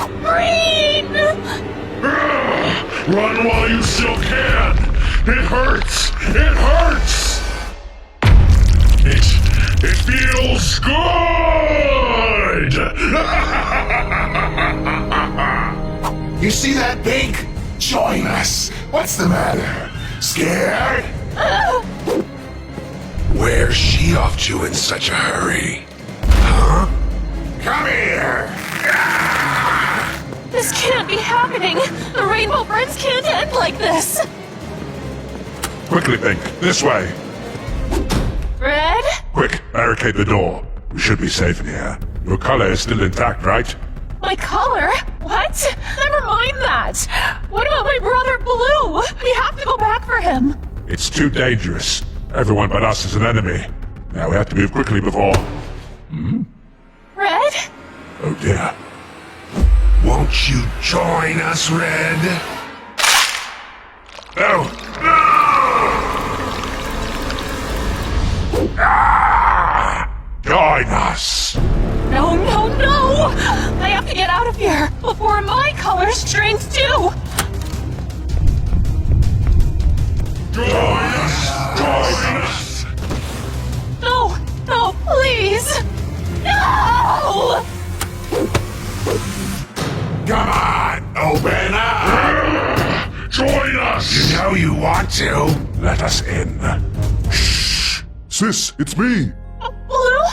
Green! Run while you still can! It hurts! It hurts! It feels good! You see that, Pink? Join us. What's the matter? Scared? Where's she off to in such a hurry? Huh? Come here! This can't be happening! The Rainbow Friends can't end like this! Quickly, Pink. This way. Red? Quick, barricade the door. We should be safe in here. Your color is still intact, right? My color? What? Never mind that! What about my brother Blue? We have to go back for him! It's too dangerous. Everyone but us is an enemy. Now we have to move quickly before... Red? Oh dear. Won't you join us, Red? No! No! Join us! No, no, no! I have to get out of here before my colors change too! Join us! Join us! No, no, please! No! Come on, open up! Join us! You know you want to. Let us in. Sis, it's me! Blue?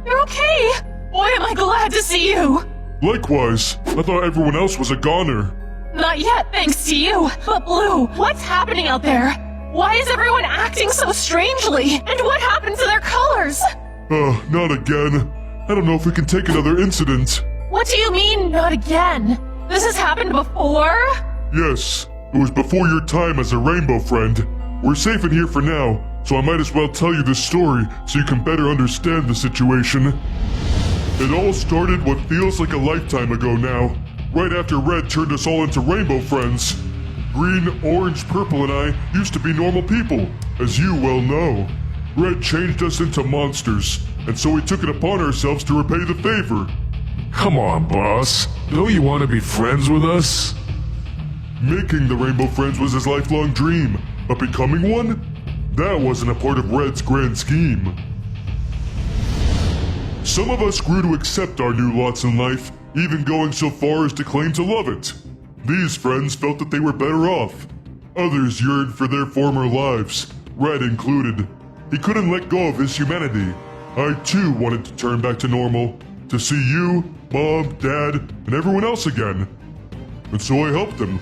You're okay! Boy, am I glad to see you! Likewise, I thought everyone else was a goner. Not yet, thanks to you. But Blue, what's happening out there? Why is everyone acting so strangely? And what happened to their colors? Not again. I don't know if we can take another incident. What do you mean, not again? This has happened before? Yes, it was before your time as a rainbow friend. We're safe in here for now, so I might as well tell you this story so you can better understand the situation. It all started what feels like a lifetime ago now, right after Red turned us all into rainbow friends. Green, orange, purple, and I used to be normal people, as you well know. Red changed us into monsters, and so we took it upon ourselves to repay the favor. Come on, boss. Don't you want to be friends with us? Making the Rainbow Friends was his lifelong dream, but becoming one? That wasn't a part of Red's grand scheme. Some of us grew to accept our new lots in life, even going so far as to claim to love it. These friends felt that they were better off. Others yearned for their former lives, Red included. He couldn't let go of his humanity. I too wanted to turn back to normal, to see you, Mom, Dad, and everyone else again. And so I helped him.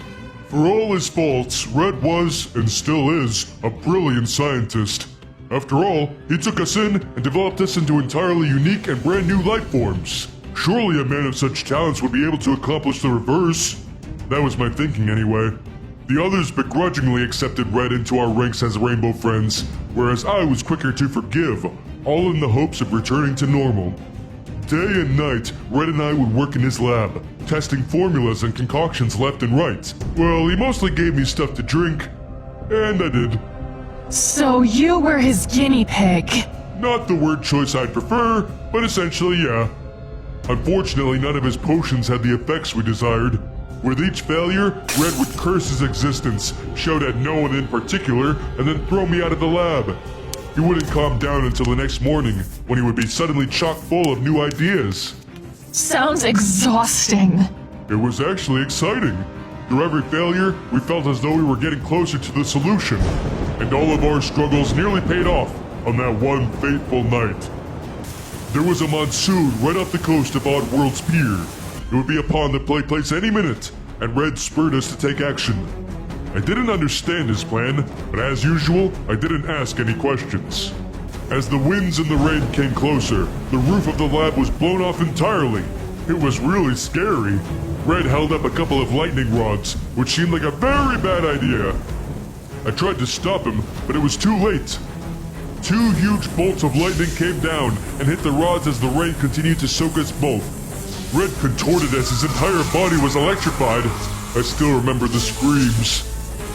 For all his faults, Red was, and still is, a brilliant scientist. After all, he took us in and developed us into entirely unique and brand new life forms. Surely a man of such talents would be able to accomplish the reverse. That was my thinking anyway. The others begrudgingly accepted Red into our ranks as Rainbow Friends, whereas I was quicker to forgive, all in the hopes of returning to normal. Day and night, Red and I would work in his lab, testing formulas and concoctions left and right. Well, he mostly gave me stuff to drink, and I did. So you were his guinea pig. Not the word choice I'd prefer, but essentially, yeah. Unfortunately, none of his potions had the effects we desired. With each failure, Red would curse his existence, shout at no one in particular, and then throw me out of the lab. He wouldn't calm down until the next morning, when he would be suddenly chock full of new ideas. Sounds exhausting. It was actually exciting. Through every failure, we felt as though we were getting closer to the solution. And all of our struggles nearly paid off on that one fateful night. There was a monsoon right off the coast of Oddworld's pier. It would be upon the play place any minute, and Red spurred us to take action. I didn't understand his plan, but as usual, I didn't ask any questions. As the winds and the rain came closer, the roof of the lab was blown off entirely. It was really scary. Red held up a couple of lightning rods, which seemed like a very bad idea. I tried to stop him, but it was too late. Two huge bolts of lightning came down and hit the rods as the rain continued to soak us both. Red contorted as his entire body was electrified. I still remember the screams.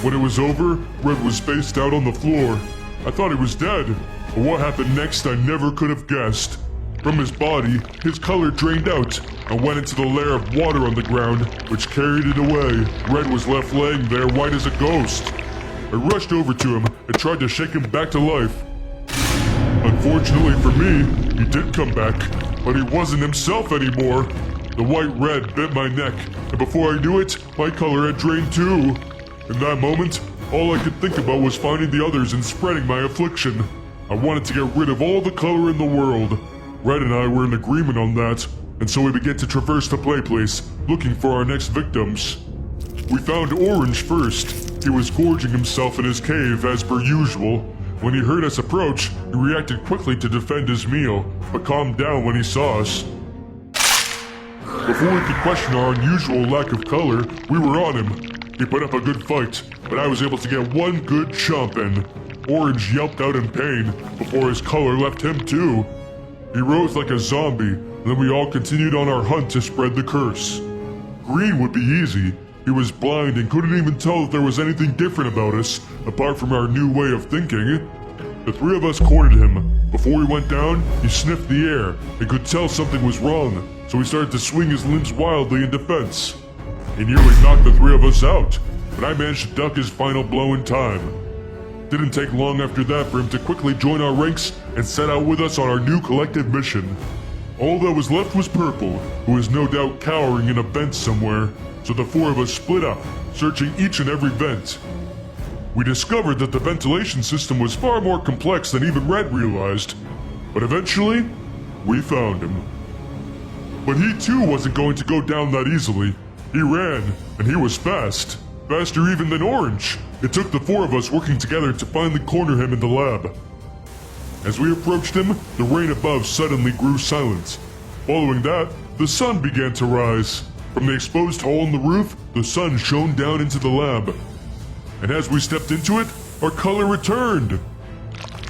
When it was over, Red was spaced out on the floor. I thought he was dead, but what happened next I never could have guessed. From his body, his color drained out and went into the layer of water on the ground, which carried it away. Red was left laying there white as a ghost. I rushed over to him and tried to shake him back to life. Unfortunately for me, he did come back, but he wasn't himself anymore. The white red bit my neck, and before I knew it, my color had drained too. In that moment, all I could think about was finding the others and spreading my affliction. I wanted to get rid of all the color in the world. Red and I were in agreement on that, and so we began to traverse the playplace, looking for our next victims. We found Orange first. He was gorging himself in his cave as per usual. When he heard us approach, he reacted quickly to defend his meal, but calmed down when he saw us. Before we could question our unusual lack of color, we were on him. He put up a good fight, but I was able to get one good chomp in. Orange yelped out in pain before his color left him too. He rose like a zombie, and then we all continued on our hunt to spread the curse. Green would be easy. He was blind and couldn't even tell that there was anything different about us, apart from our new way of thinking. The three of us courted him. Before we went down, he sniffed the air and could tell something was wrong, so he started to swing his limbs wildly in defense. He nearly knocked the three of us out, but I managed to duck his final blow in time. Didn't take long after that for him to quickly join our ranks and set out with us on our new collective mission. All that was left was Purple, who was no doubt cowering in a vent somewhere, so the four of us split up, searching each and every vent. We discovered that the ventilation system was far more complex than even Red realized, but eventually, we found him. But he too wasn't going to go down that easily. He ran, and he was fast. Faster even than Orange. It took the four of us working together to finally corner him in the lab. As we approached him, the rain above suddenly grew silent. Following that, the sun began to rise. From the exposed hole in the roof, the sun shone down into the lab. And as we stepped into it, our color returned.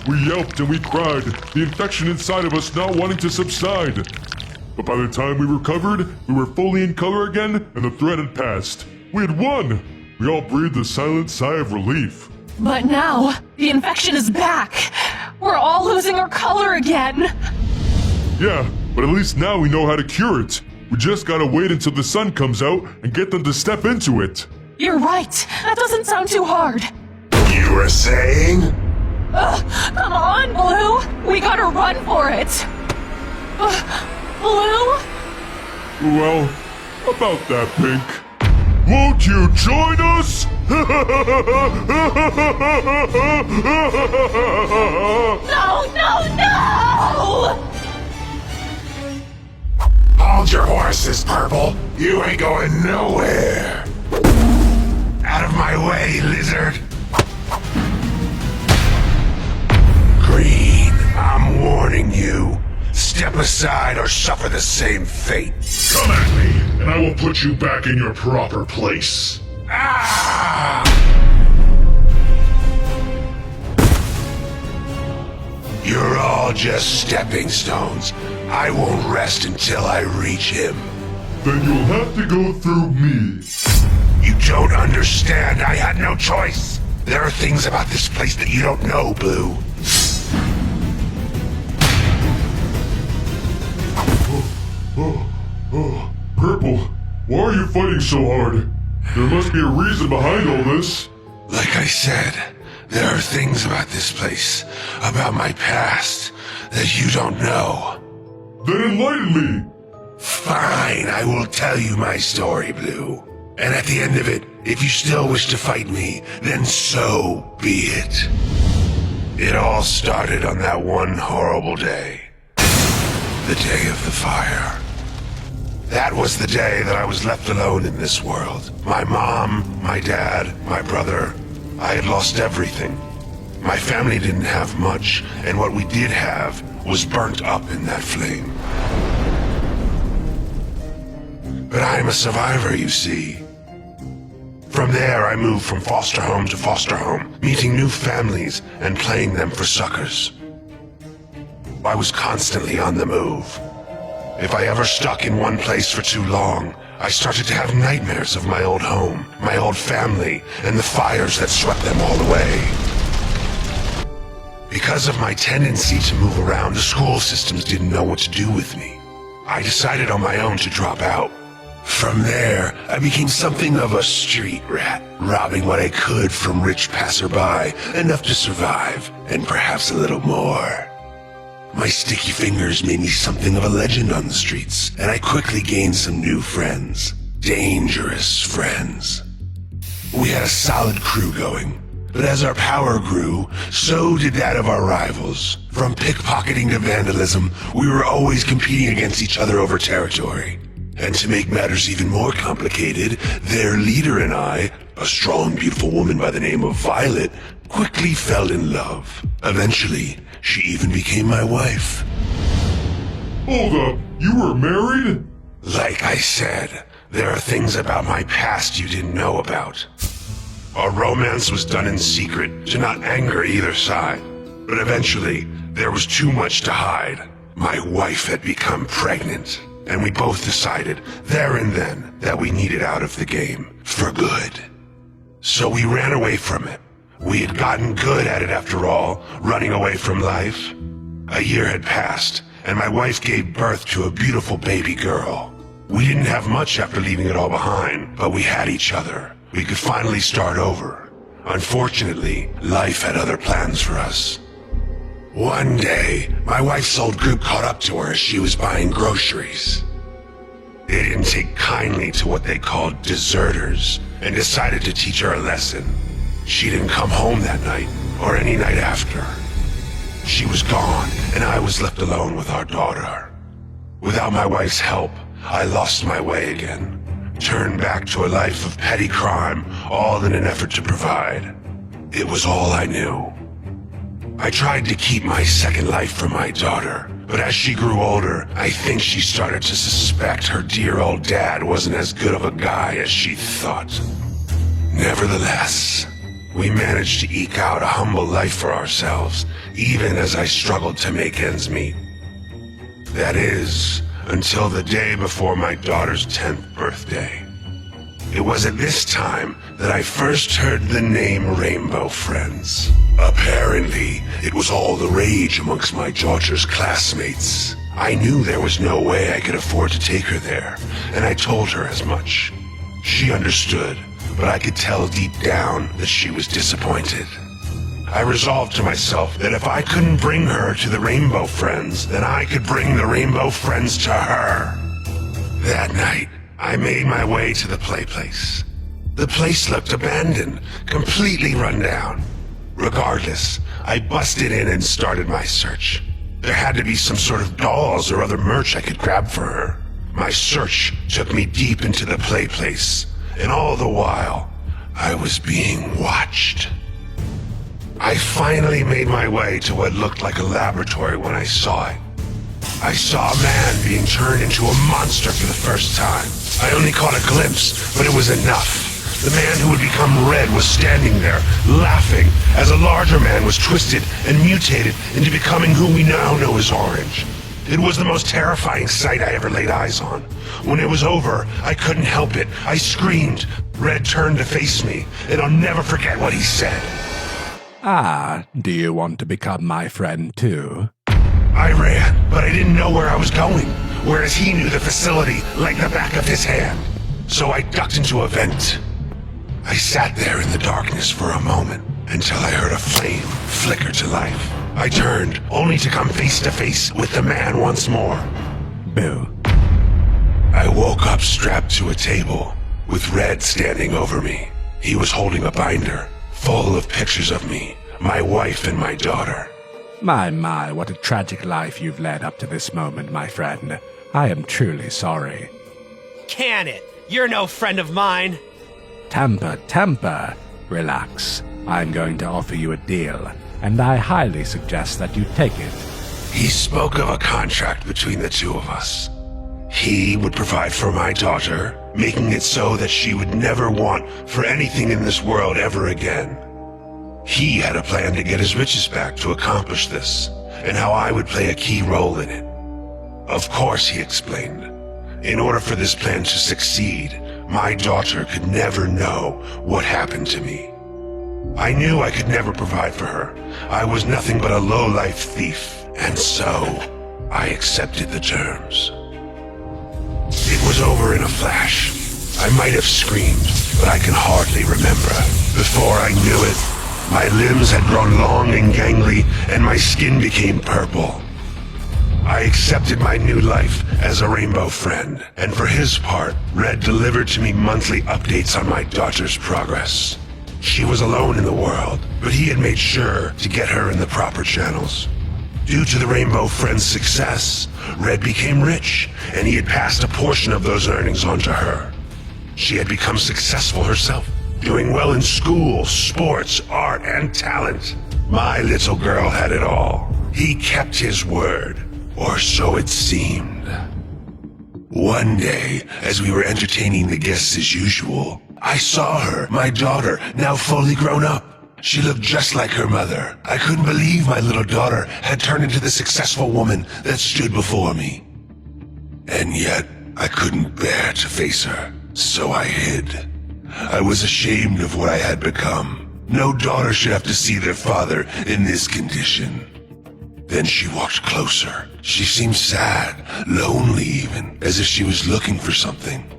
We yelped and we cried, the infection inside of us not wanting to subside. But by the time we recovered, we were fully in color again, and the threat had passed. We had won! We all breathed a silent sigh of relief. But now, the infection is back. We're all losing our color again. Yeah, but at least now we know how to cure it. We just gotta wait until the sun comes out and get them to step into it. You're right. That doesn't sound too hard. You were saying? Come on, Blue. We gotta run for it. Blue? Well, about that, Pink. Won't you join us? No! Hold your horses, Purple. You ain't going nowhere. Out of my way, lizard. Green, I'm warning you. Step aside or suffer the same fate. Come at me, and I will put you back in your proper place. Ah! You're all just stepping stones. I won't rest until I reach him. Then you'll have to go through me. You don't understand. I had no choice. There are things about this place that you don't know, Blue. Purple, why are you fighting so hard? There must be a reason behind all this. Like I said, there are things about this place, about my past, that you don't know. Then enlighten me! Fine, I will tell you my story, Blue. And at the end of it, if you still wish to fight me, then so be it. It all started on that one horrible day. The day of the fire. That was the day that I was left alone in this world. My mom, my dad, my brother. I had lost everything. My family didn't have much, and what we did have was burnt up in that flame. But I'm a survivor, you see. From there, I moved from foster home to foster home, meeting new families and playing them for suckers. I was constantly on the move. If I ever stuck in one place for too long, I started to have nightmares of my old home, my old family, and the fires that swept them all away. Because of my tendency to move around, the school systems didn't know what to do with me. I decided on my own to drop out. From there, I became something of a street rat, robbing what I could from rich passerby, enough to survive, and perhaps a little more. My sticky fingers made me something of a legend on the streets, and I quickly gained some new friends. Dangerous friends. We had a solid crew going, but as our power grew, so did that of our rivals. From pickpocketing to vandalism, we were always competing against each other over territory. And to make matters even more complicated, their leader and I, a strong, beautiful woman by the name of Violet, quickly fell in love. Eventually, she even became my wife. Hold up, you were married? Like I said, there are things about my past you didn't know about. Our romance was done in secret to not anger either side. But eventually, there was too much to hide. My wife had become pregnant, and we both decided there and then that we needed out of the game for good. So we ran away from it. We had gotten good at it after all, running away from life. A year had passed, and my wife gave birth to a beautiful baby girl. We didn't have much after leaving it all behind, but we had each other. We could finally start over. Unfortunately, life had other plans for us. One day, my wife's old group caught up to her as she was buying groceries. They didn't take kindly to what they called deserters and decided to teach her a lesson. She didn't come home that night or any night after. She was gone, and I was left alone with our daughter. Without my wife's help, I lost my way again, turned back to a life of petty crime, all in an effort to provide. It was all I knew. I tried to keep my second life from my daughter, but as she grew older, I think she started to suspect her dear old dad wasn't as good of a guy as she thought. Nevertheless, we managed to eke out a humble life for ourselves, even as I struggled to make ends meet. That is, until the day before my daughter's 10th birthday. It was at this time that I first heard the name Rainbow Friends. Apparently, it was all the rage amongst my daughter's classmates. I knew there was no way I could afford to take her there, and I told her as much. She understood, but I could tell deep down that she was disappointed. I resolved to myself that if I couldn't bring her to the Rainbow Friends, then I could bring the Rainbow Friends to her. That night, I made my way to the play place. The place looked abandoned, completely run down. Regardless, I busted in and started my search. There had to be some sort of dolls or other merch I could grab for her. My search took me deep into the play place, and all the while, I was being watched. I finally made my way to what looked like a laboratory when I saw it. I saw a man being turned into a monster for the first time. I only caught a glimpse, but it was enough. The man who had become red was standing there, laughing, as a larger man was twisted and mutated into becoming who we now know as Orange. It was the most terrifying sight I ever laid eyes on. When it was over, I couldn't help it. I screamed. Red turned to face me, and I'll never forget what he said. Ah, do you want to become my friend too? I ran, but I didn't know where I was going, whereas he knew the facility like the back of his hand. So I ducked into a vent. I sat there in the darkness for a moment until I heard a flame flicker to life. I turned, only to come face to face with the man once more. Boo. I woke up strapped to a table, with Red standing over me. He was holding a binder, full of pictures of me, my wife and my daughter. My, what a tragic life you've led up to this moment, my friend. I am truly sorry. Can it? You're no friend of mine. Temper. Relax. I'm going to offer you a deal, and I highly suggest that you take it. He spoke of a contract between the two of us. He would provide for my daughter, making it so that she would never want for anything in this world ever again. He had a plan to get his riches back to accomplish this, and how I would play a key role in it. Of course, he explained, in order for this plan to succeed, my daughter could never know what happened to me. I knew I could never provide for her. I was nothing but a low-life thief, and so I accepted the terms. It was over in a flash. I might have screamed, but I can hardly remember. Before I knew it, my limbs had grown long and gangly, and my skin became purple. I accepted my new life as a rainbow friend, and for his part, Red delivered to me monthly updates on my daughter's progress. She was alone in the world, but he had made sure to get her in the proper channels. Due to the Rainbow Friend's success, Red became rich, and he had passed a portion of those earnings on to her. She had become successful herself, doing well in school, sports, art, and talent. My little girl had it all. He kept his word, or so it seemed. One day, as we were entertaining the guests as usual, I saw her, my daughter, now fully grown up. She looked just like her mother. I couldn't believe my little daughter had turned into the successful woman that stood before me. And yet, I couldn't bear to face her, so I hid. I was ashamed of what I had become. No daughter should have to see their father in this condition. Then she walked closer. She seemed sad, lonely even, as if she was looking for something.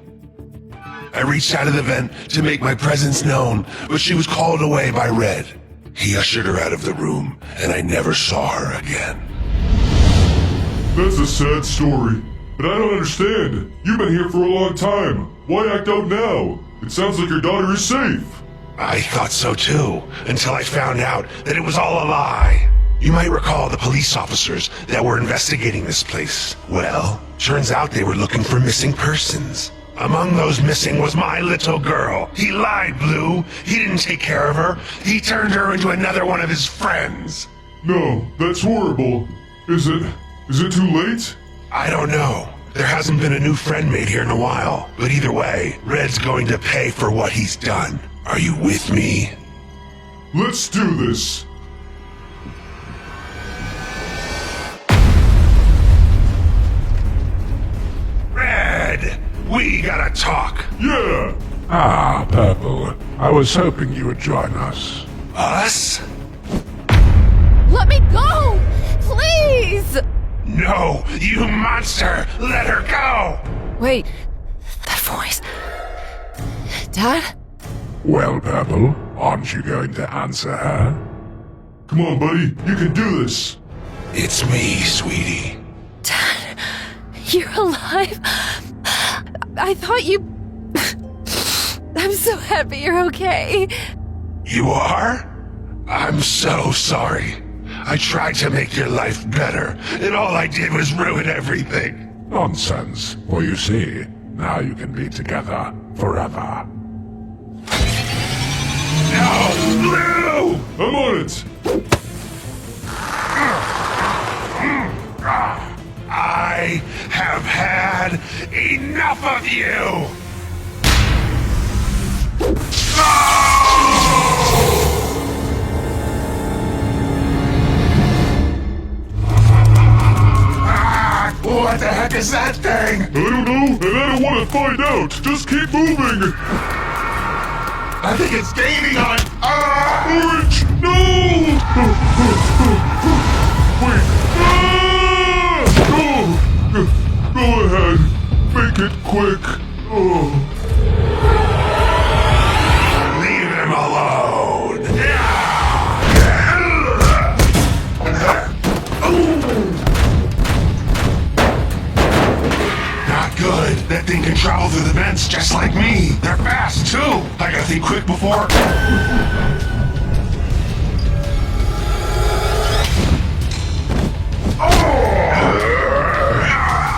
I reached out of the vent to make my presence known, but she was called away by Red. He ushered her out of the room, and I never saw her again. That's a sad story. But I don't understand. You've been here for a long time. Why act out now? It sounds like your daughter is safe. I thought so too, until I found out that it was all a lie. You might recall the police officers that were investigating this place. Well, turns out they were looking for missing persons. Among those missing was my little girl. He lied, Blue. He didn't take care of her. He turned her into another one of his friends. No, that's horrible. Is it too late? I don't know. There hasn't been a new friend made here in a while. But either way, Red's going to pay for what he's done. Are you with me? Let's do this. Red! We gotta talk. Yeah! Ah, Purple. I was hoping you would join us. Us? Let me go! Please! No, you monster! Let her go! Wait, that voice. Dad? Well, Purple, aren't you going to answer her? Come on, buddy. You can do this. It's me, sweetie. Dad, you're alive? I thought you... I'm so happy you're okay. You are? I'm so sorry. I tried to make your life better, and all I did was ruin everything. Nonsense. For you see, now you can be together forever. No! Blue! I'm on it. I have had enough of you! What the heck is that thing? I don't know, and I don't want to find out. Just keep moving. I think it's gaining on... Orange, no! Wait. Go ahead. Make it quick. Oh. Leave him alone! Not good. That thing can travel through the vents just like me. They're fast, too. I gotta think quick before...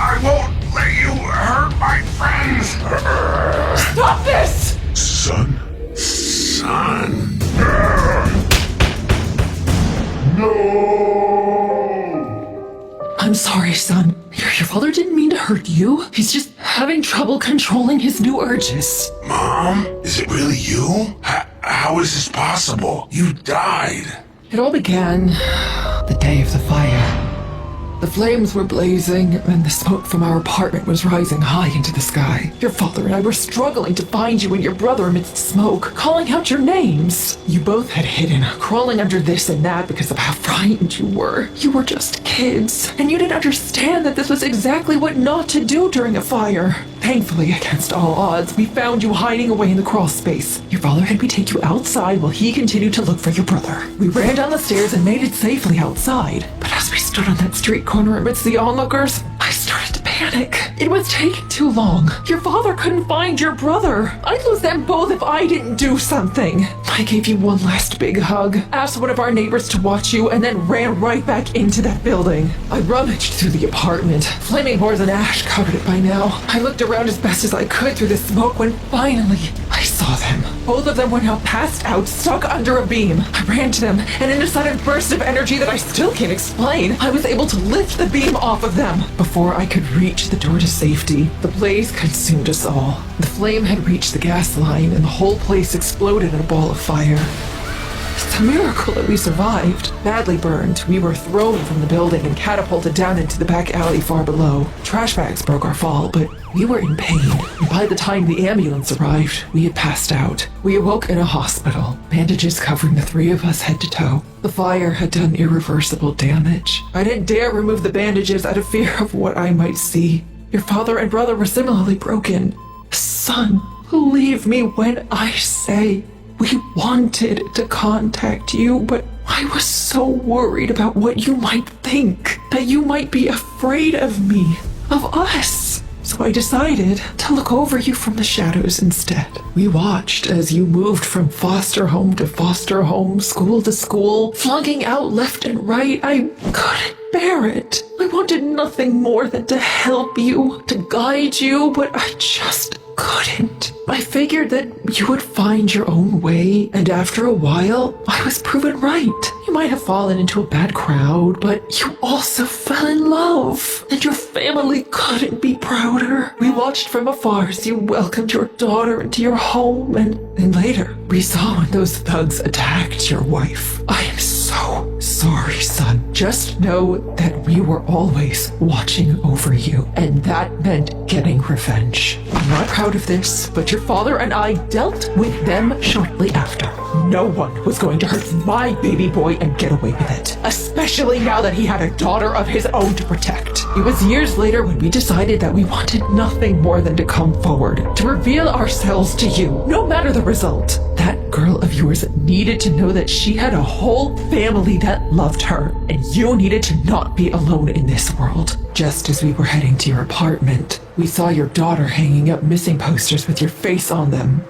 I won't let you hurt my friends! Stop this! Son? Son? I'm sorry, son. Your father didn't mean to hurt you. He's just having trouble controlling his new urges. Mom? Is it really you? How is this possible? You died. It all began the day of the fire. The flames were blazing, and the smoke from our apartment was rising high into the sky. Your father and I were struggling to find you and your brother amidst smoke, calling out your names. You both had hidden, crawling under this and that because of how frightened you were. You were just kids, and you didn't understand that this was exactly what not to do during a fire. Thankfully, against all odds, we found you hiding away in the crawl space. Your father had me take you outside while he continued to look for your brother. We ran down the stairs and made it safely outside. But as we stood on that street corner amidst the onlookers, I started to panic. It was taking too long. Your father couldn't find your brother. I'd lose them both if I didn't do something. I gave you one last big hug, asked one of our neighbors to watch you, and then ran right back into that building. I rummaged through the apartment. Flaming horrors and ash covered it by now. I looked around as best as I could through the smoke when finally I saw them. Both of them were now passed out, stuck under a beam. I ran to them, and in a sudden burst of energy that I still can't explain, I was able to lift the beam off of them. Before I could reach the door to safety, the blaze consumed us all. The flame had reached the gas line, and the whole place exploded in a ball of fire. It's a miracle that we survived. Badly burned, we were thrown from the building and catapulted down into the back alley far below. Trash bags broke our fall, but we were in pain. And by the time the ambulance arrived, we had passed out. We awoke in a hospital, bandages covering the three of us head to toe. The fire had done irreversible damage. I didn't dare remove the bandages out of fear of what I might see. Your father and brother were similarly broken. Son, believe me when I say we wanted to contact you, but I was so worried about what you might think, that you might be afraid of me, of us. So I decided to look over you from the shadows instead. We watched as you moved from foster home to foster home, school to school, flunking out left and right. I couldn't bear it. I wanted nothing more than to help you, to guide you, but I just couldn't. I figured that you would find your own way, and after a while, I was proven right. You might have fallen into a bad crowd, but you also fell in love, and your family couldn't be prouder. We watched from afar as you welcomed your daughter into your home, and later, we saw when those thugs attacked your wife. I am so sorry, son. Just know that we were always watching over you, and that meant getting revenge. I'm not proud of this, but your father and I dealt with them shortly after. No one was going to hurt my baby boy and get away with it, especially now that he had a daughter of his own to protect. It was years later when we decided that we wanted nothing more than to come forward, to reveal ourselves to you, no matter the result. That girl of yours needed to know that she had a whole family that loved her, and you needed to not be alone in this world. Just as we were heading to your apartment, we saw your daughter hanging up missing posters with your face on them.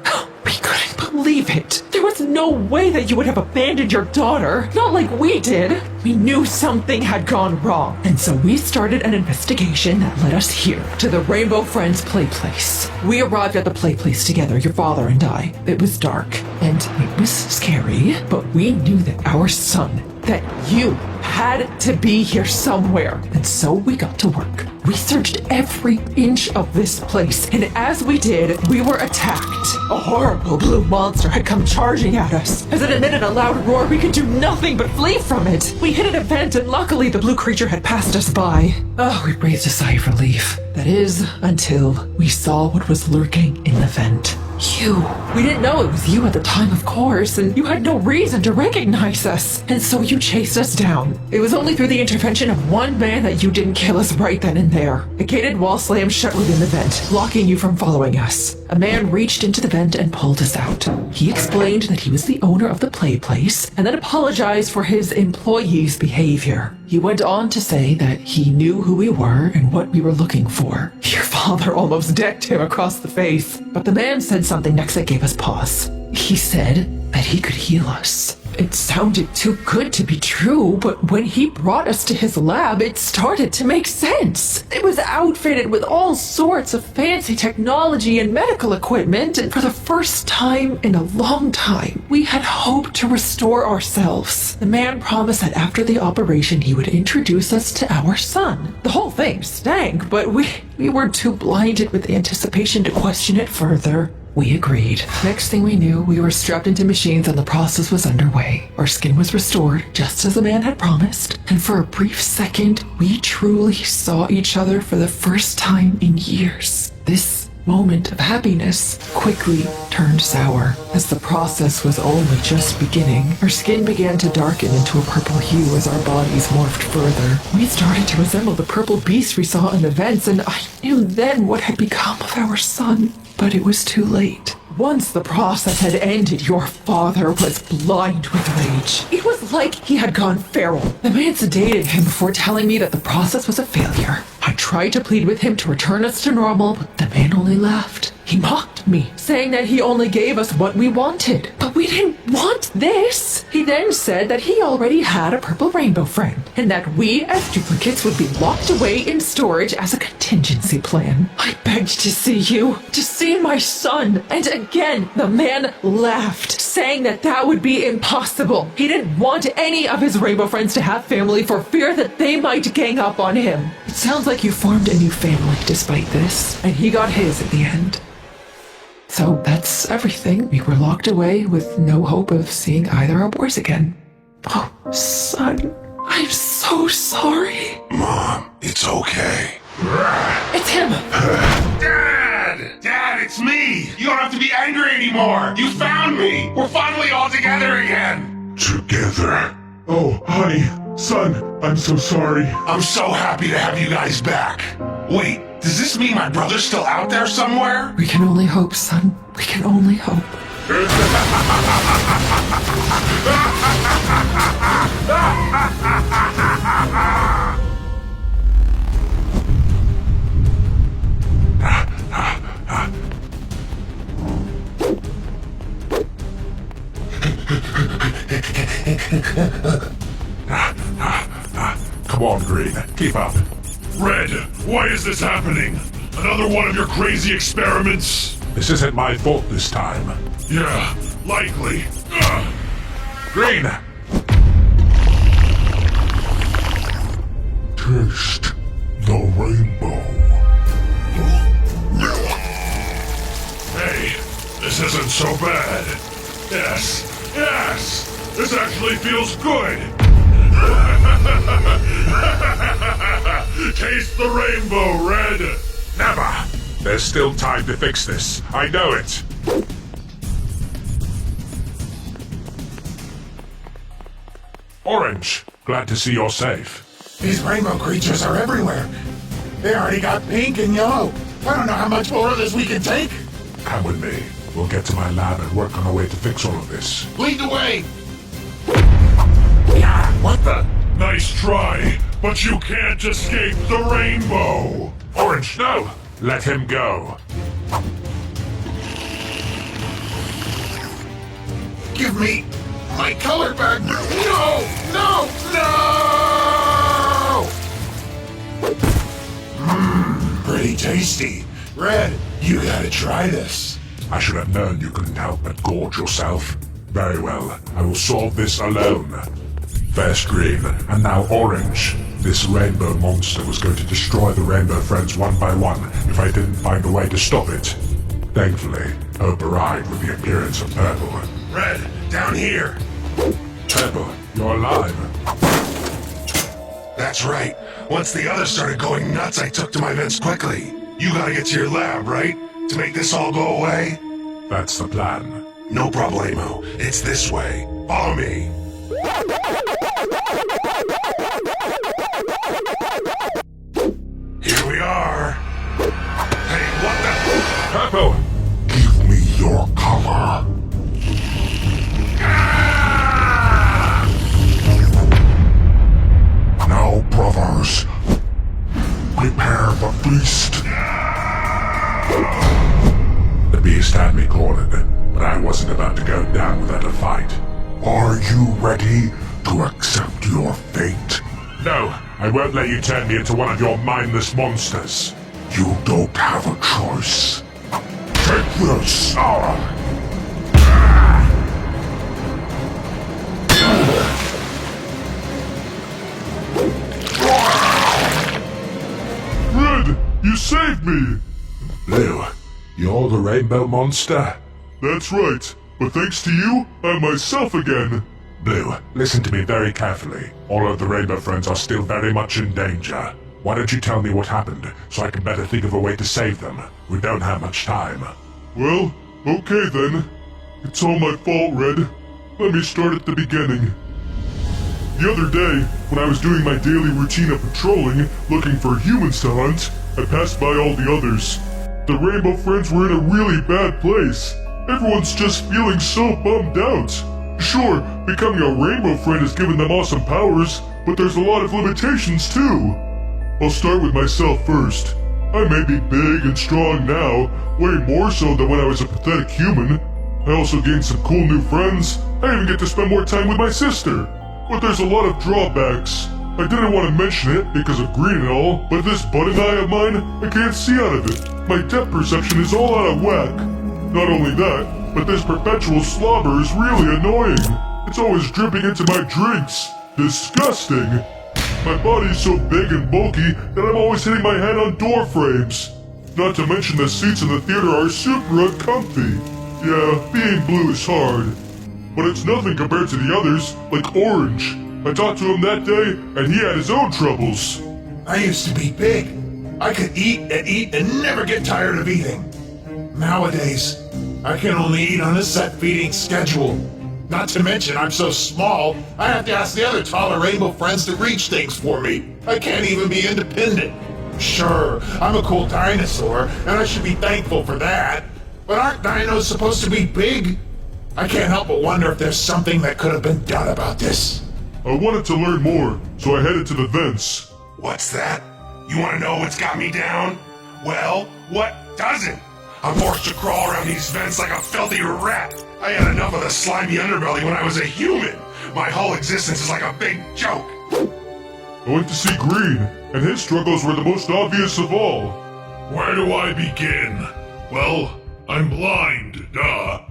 We couldn't believe it. There was no way that you would have abandoned your daughter, not like we did. We knew something had gone wrong, and so we started an investigation that led us here, to the Rainbow Friends play place. We arrived at the play place together, your father and I. It was dark, and it was scary, but we knew that our son, that you had to be here somewhere, and so we got to work. We searched every inch of this place, and as we did, we were attacked. A horrible blue monster had come charging at us. As it emitted a loud roar, we could do nothing but flee from it. We hit an event, and luckily the blue creature had passed us by. Oh, we breathed a sigh of relief. That is, until we saw what was lurking in the vent. You. We didn't know it was you at the time, of course, and you had no reason to recognize us. And so you chased us down. It was only through the intervention of one man that you didn't kill us right then and there. A gated wall slammed shut within the vent, blocking you from following us. A man reached into the vent and pulled us out. He explained that he was the owner of the play place, and then apologized for his employees' behavior. He went on to say that he knew who we were and what we were looking for. Your father almost decked him across the face, but the man said something next that gave us pause. He said that he could heal us. It sounded too good to be true, but when he brought us to his lab, it started to make sense. It was outfitted with all sorts of fancy technology and medical equipment, and for the first time in a long time, we had hoped to restore ourselves. The man promised that after the operation, he would introduce us to our son. The whole thing stank, but we were too blinded with anticipation to question it further. We agreed. Next thing we knew, we were strapped into machines and the process was underway. Our skin was restored, just as the man had promised, and for a brief second, we truly saw each other for the first time in years. This moment of happiness quickly turned sour. As the process was only just beginning, our skin began to darken into a purple hue as our bodies morphed further. We started to resemble the purple beast we saw in events, and I knew then what had become of our son. But it was too late. Once the process had ended, your father was blind with rage. It was like he had gone feral. The man sedated him before telling me that the process was a failure. I tried to plead with him to return us to normal, but the man only laughed. He mocked me, saying that he only gave us what we wanted. But we didn't want this. He then said that he already had a purple rainbow friend, and that we as duplicates would be locked away in storage as a contingency plan. I begged to see you, to see my son, and again the man laughed, saying that that would be impossible. He didn't want any of his rainbow friends to have family for fear that they might gang up on him. It sounds like you formed a new family despite this, and he got his at the end. So that's everything. We were locked away with no hope of seeing either our boys again. Oh, son, I'm so sorry. Mom, it's okay. It's him! Dad! Dad, it's me! You don't have to be angry anymore! You found me! We're finally all together again! Together. Oh, honey, son, I'm so sorry. I'm so happy to have you guys back. Wait, does this mean my brother's still out there somewhere? We can only hope, son. We can only hope. Come on, Green. Keep up. Red, why is this happening? Another one of your crazy experiments? This isn't my fault this time. Yeah, likely. Green! Taste the rainbow. Hey, this isn't so bad. Yes, yes! This actually feels good! Taste the rainbow, Red! Never! There's still time to fix this. I know it. Orange, glad to see you're safe. These rainbow creatures are everywhere. They already got pink and yellow. I don't know how much more of this we can take. Come with me. We'll get to my lab and work on a way to fix all of this. Lead the way. What the? Nice try, but you can't escape the rainbow! Orange, no! Let him go. Give me my color back. No! No! No! Pretty tasty. Red, you gotta try this. I should have known you couldn't help but gorge yourself. Very well, I will solve this alone. First Green, and now Orange. This rainbow monster was going to destroy the Rainbow Friends one by one if I didn't find a way to stop it. Thankfully, Hope arrived with the appearance of Purple. Red, down here. Purple, you're alive. That's right. Once the others started going nuts, I took to my vents quickly. You gotta get to your lab, right? To make this all go away? That's the plan. No problemo. It's this way. Follow me. Here we are. Hey, what the? Purple! Give me your color. Now, brothers, prepare the feast. The beast had me cornered, but I wasn't about to go down without a fight. Are you ready to accept your fate? No, I won't let you turn me into one of your mindless monsters. You don't have a choice. Take this! Red, you saved me! Blue, You're the Rainbow Monster? That's right, but thanks to you, I'm myself again. Blue, listen to me very carefully. All of the Rainbow Friends are still very much in danger. Why don't you tell me what happened, so I can better think of a way to save them? We don't have much time. Well, okay then. It's all my fault, Red. Let me start at the beginning. The other day, when I was doing my daily routine of patrolling, looking for humans to hunt, I passed by all the others. The Rainbow Friends were in a really bad place. Everyone's just feeling so bummed out. Sure, becoming a Rainbow Friend has given them awesome powers, but there's a lot of limitations too. I'll start with myself first. I may be big and strong now, way more so than when I was a pathetic human. I also gained some cool new friends. I even get to spend more time with my sister. But there's a lot of drawbacks. I didn't want to mention it because of green and all, but this budding eye of mine, I can't see out of it. My depth perception is all out of whack. Not only that, but this perpetual slobber is really annoying. It's always dripping into my drinks. Disgusting. My body's so big and bulky that I'm always hitting my head on door frames. Not to mention the seats in the theater are super uncomfy. Yeah, being blue is hard. But it's nothing compared to the others, like Orange. I talked to him that day, and he had his own troubles. I used to be big. I could eat and never get tired of eating. Nowadays, I can only eat on a set feeding schedule. Not to mention, I'm so small, I have to ask the other taller Rainbow Friends to reach things for me. I can't even be independent. Sure, I'm a cool dinosaur, and I should be thankful for that. But aren't dinos supposed to be big? I can't help but wonder if there's something that could have been done about this. I wanted to learn more, so I headed to the vents. What's that? You want to know what's got me down? Well, what doesn't? I'm forced to crawl around these vents like a filthy rat. I had enough of the slimy underbelly when I was a human. My whole existence is like a big joke. I went to see Green, and his struggles were the most obvious of all. Where do I begin? Well, I'm blind, duh.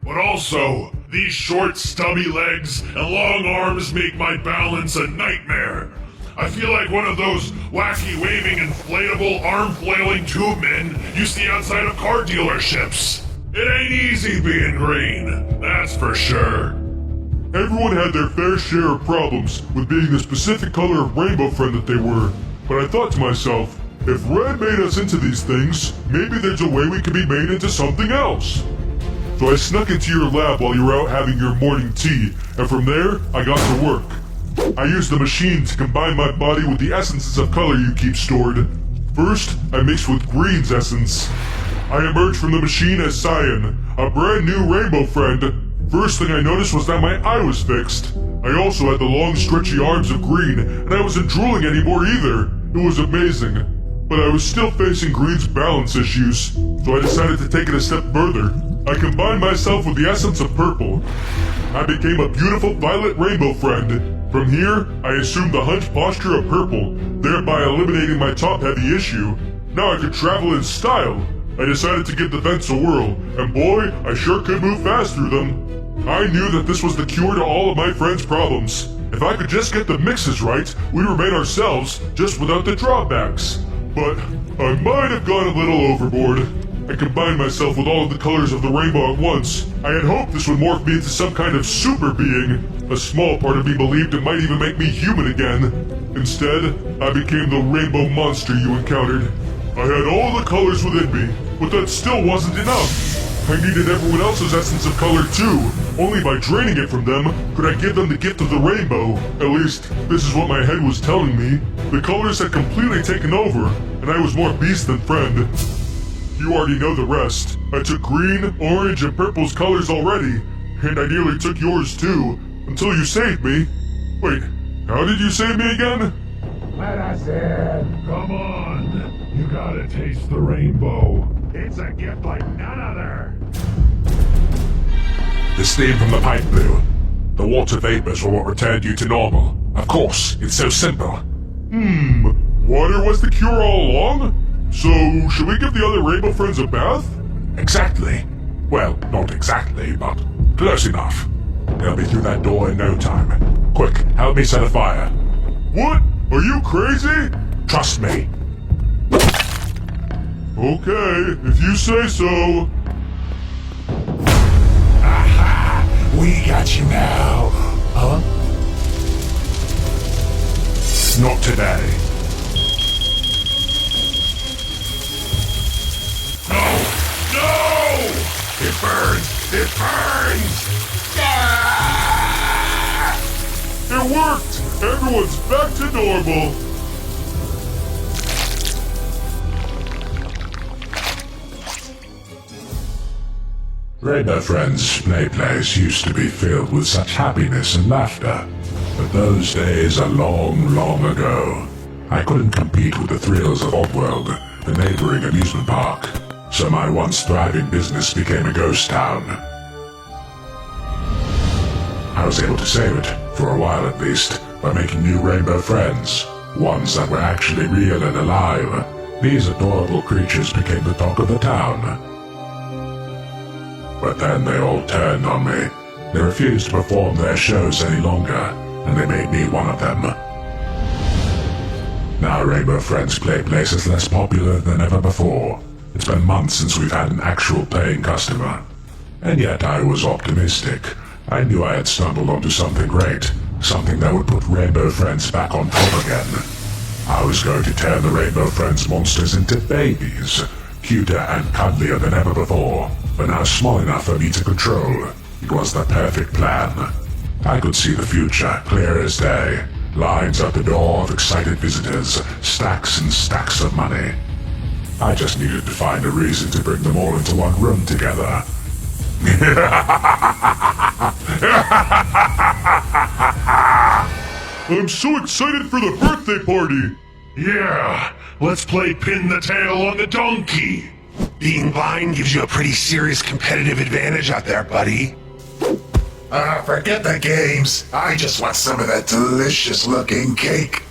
But also, these short, stubby legs and long arms make my balance a nightmare. I feel like one of those wacky waving inflatable arm flailing tube men you see outside of car dealerships. It ain't easy being green, that's for sure. Everyone had their fair share of problems with being the specific color of Rainbow Friend that they were, but I thought to myself, if Red made us into these things, maybe there's a way we could be made into something else. So I snuck into your lab while you were out having your morning tea, and from there, I got to work. I used the machine to combine my body with the essences of color you keep stored. First, I mixed with Green's essence. I emerged from the machine as Cyan, a brand new Rainbow Friend. First thing I noticed was that my eye was fixed. I also had the long stretchy arms of Green, and I wasn't drooling anymore either. It was amazing. But I was still facing Green's balance issues, so I decided to take it a step further. I combined myself with the essence of Purple. I became a beautiful Violet Rainbow Friend. From here, I assumed the hunched posture of Purple, thereby eliminating my top-heavy issue. Now I could travel in style. I decided to give the vents a whirl, and boy, I sure could move fast through them. I knew that this was the cure to all of my friends' problems. If I could just get the mixes right, we'd remain ourselves, just without the drawbacks. But I might have gone a little overboard. I combined myself with all of the colors of the rainbow at once. I had hoped this would morph me into some kind of super being. A small part of me believed it might even make me human again. Instead, I became the rainbow monster you encountered. I had all the colors within me, but that still wasn't enough. I needed everyone else's essence of color too. Only by draining it from them could I give them the gift of the rainbow. At least, this is what my head was telling me. The colors had completely taken over, and I was more beast than friend. You already know the rest. I took green, orange, and purple's colors already, and I nearly took yours too, until you saved me. Wait, how did you save me again? Let us in. Come on. You gotta taste the rainbow. It's a gift like none other. The steam from the pipe blew. The water vapors were what returned you to normal. Of course, it's so simple. Water was the cure all along? So, should we give the other Rainbow Friends a bath? Exactly. Well, not exactly, but close enough. They'll be through that door in no time. Quick, help me set a fire. What? Are you crazy? Trust me. Okay, if you say so. Aha! We got you now. Huh? Not today. No! It burns! It burns! Ah! It worked! Everyone's back to normal. Rainbow Friends Play Place used to be filled with such happiness and laughter. But those days are long, long ago. I couldn't compete with the thrills of Oddworld, the neighboring amusement park. So my once thriving business became a ghost town. I was able to save it, for a while at least, by making new rainbow friends. Ones that were actually real and alive. These adorable creatures became the talk of the town. But then they all turned on me. They refused to perform their shows any longer, and they made me one of them. Now Rainbow Friends Play Place is less popular than ever before. It's been months since we've had an actual paying customer. And yet I was optimistic. I knew I had stumbled onto something great. Something that would put Rainbow Friends back on top again. I was going to turn the Rainbow Friends monsters into babies. Cuter and cuddlier than ever before, but now small enough for me to control. It was the perfect plan. I could see the future, clear as day. Lines at the door of excited visitors, stacks and stacks of money. I just needed to find a reason to bring them all into one room together. I'm so excited for the birthday party. Yeah, let's play pin the tail on the donkey. Being blind gives you a pretty serious competitive advantage out there, buddy. Forget the games. I just want some of that delicious looking cake.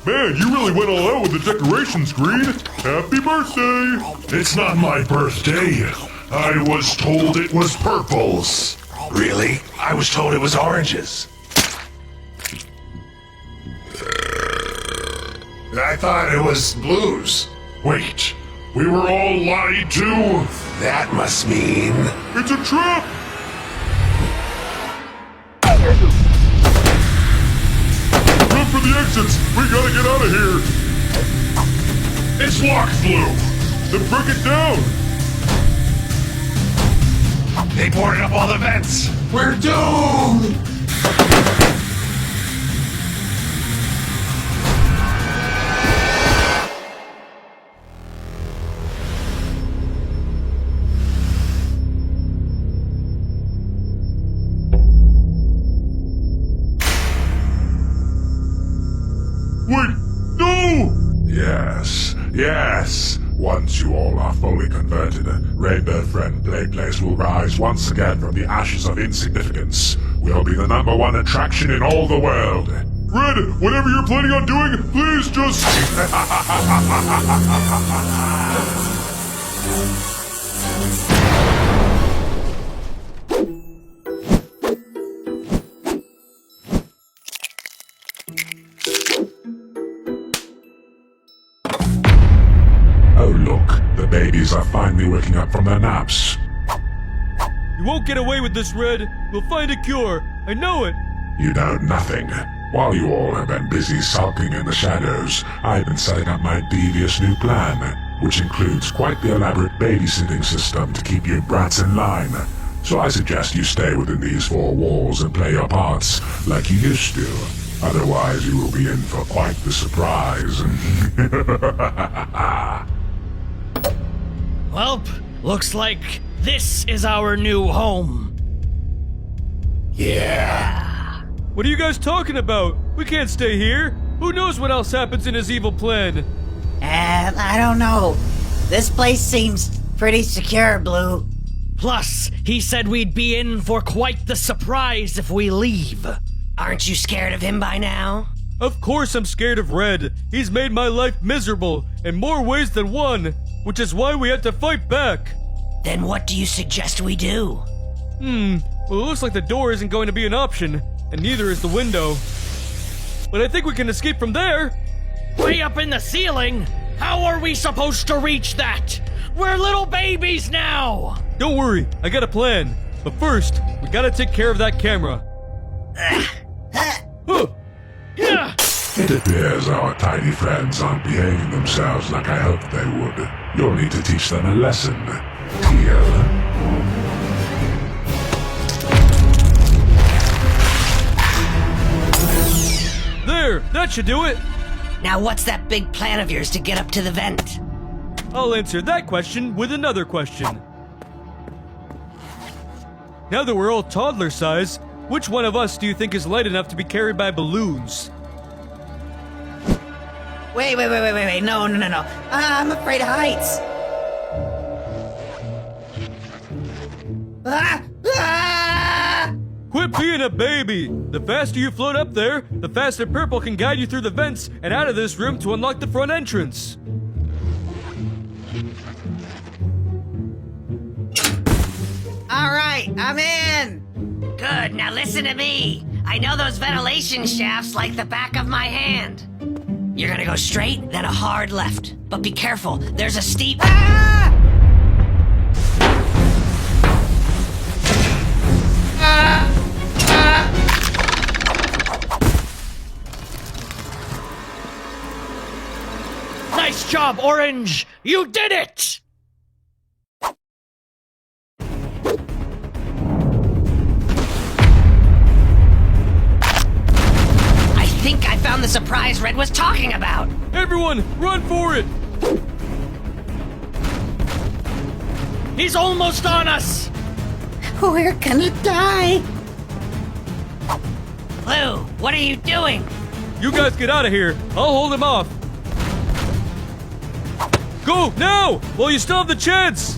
Man, you really went all out with the decorations, Green. Happy birthday! It's not my birthday. I was told it was purples. Really? I was told it was oranges. I thought it was blues. Wait, we were all lied to? That must mean... It's a trap! Run for the exits! We gotta get out of here! It's locked, Blue! Then break it down! They boarded up all the vents! We're doomed! Wait! No! Yes, yes! Once you all are fully converted, Rainbow Friend Play Place will rise once again from the ashes of insignificance. We'll be the #1 attraction in all the world. Red, whatever you're planning on doing, please just... Oh look, the babies are finally waking up from their naps. You won't get away with this, Red. We'll find a cure. I know it. You know nothing. While you all have been busy sulking in the shadows, I've been setting up my devious new plan, which includes quite the elaborate babysitting system to keep you brats in line. So I suggest you stay within these 4 walls and play your parts like you used to. Otherwise, you will be in for quite the surprise. Welp, looks like this is our new home. Yeah. What are you guys talking about? We can't stay here. Who knows what else happens in his evil plan? I don't know. This place seems pretty secure, Blue. Plus, he said we'd be in for quite the surprise if we leave. Aren't you scared of him by now? Of course I'm scared of Red. He's made my life miserable in more ways than one, which is why we had to fight back. Then what do you suggest we do? Well, it looks like the door isn't going to be an option, and neither is the window. But I think we can escape from there. Way up in the ceiling? How are we supposed to reach that? We're little babies now! Don't worry, I got a plan. But first, we gotta take care of that camera. Huh. Yeah. It appears our tiny friends aren't behaving themselves like I hoped they would. You'll need to teach them a lesson, Teal. There, that should do it. Now what's that big plan of yours to get up to the vent? I'll answer that question with another question. Now that we're all toddler size, which one of us do you think is light enough to be carried by balloons? Wait. No. I'm afraid of heights. Quit being a baby! The faster you float up there, the faster Purple can guide you through the vents and out of this room to unlock the front entrance. All right, I'm in. Good, now listen to me. I know those ventilation shafts like the back of my hand. You're gonna go straight, then a hard left. But be careful, there's a steep... Nice job, Orange! You did it! I think I found the surprise Red was talking about. Everyone, run for it! He's almost on us! We're gonna die. Blue, what are you doing? You guys get out of here. I'll hold him off. Go, now! While you still have the chance!